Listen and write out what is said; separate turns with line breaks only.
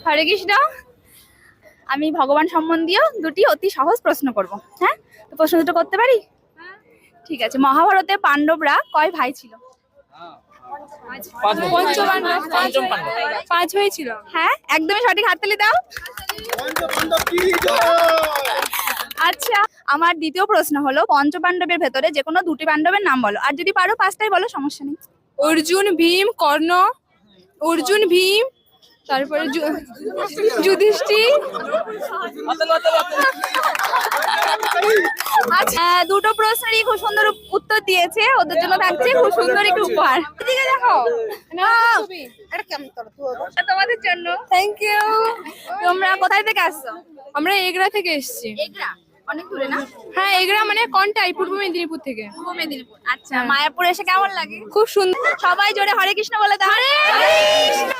হরে কৃষ্ণ। আমি ভগবান সম্বন্ধীয় দুটি অতি সহজ প্রশ্ন করব। হ্যাঁ, তো প্রশ্ন দুটো করতে পারি? ঠিক আছে। মহাভারতে পাণ্ডবরা কয় ভাই ছিল?
পাঁচ হয়েছিল।
হ্যাঁ, একদমই সঠিক, হাততালি দাও। আচ্ছা, আমার দ্বিতীয় প্রশ্ন হলো পঞ্চপাণ্ডবের ভেতরে যে কোনো দুটি পাণ্ডবের নাম বলো, আর যদি পারো পাঁচটাই বলো, সমস্যা নেই।
অর্জুন, ভীম, কর্ণ। অর্জুন, ভীম, তারপরে যুধিষ্ঠির।
আচ্ছা, দুটো প্রশ্নেরই খুব সুন্দর উত্তর দিয়েছে, ওদের জন্য থাকছে খুব সুন্দর একটি উপহার। এদিকে দেখো, তোমাদের জন্য।
Thank you.
তোমরা কোথায় থেকে আসছো?
আমরা এগরা থেকে এসেছি।
এগরা অনেক দূরে না?
হ্যাঁ, এগরা মানে কন্টাই, পূর্ব মেদিনীপুর থেকে।
পূর্ব মেদিনীপুর। আচ্ছা, মায়াপুর এসে কেমন লাগে?
খুব সুন্দর।
সবাই জোরে হরে কৃষ্ণ বলে দাও। হরে কৃষ্ণ।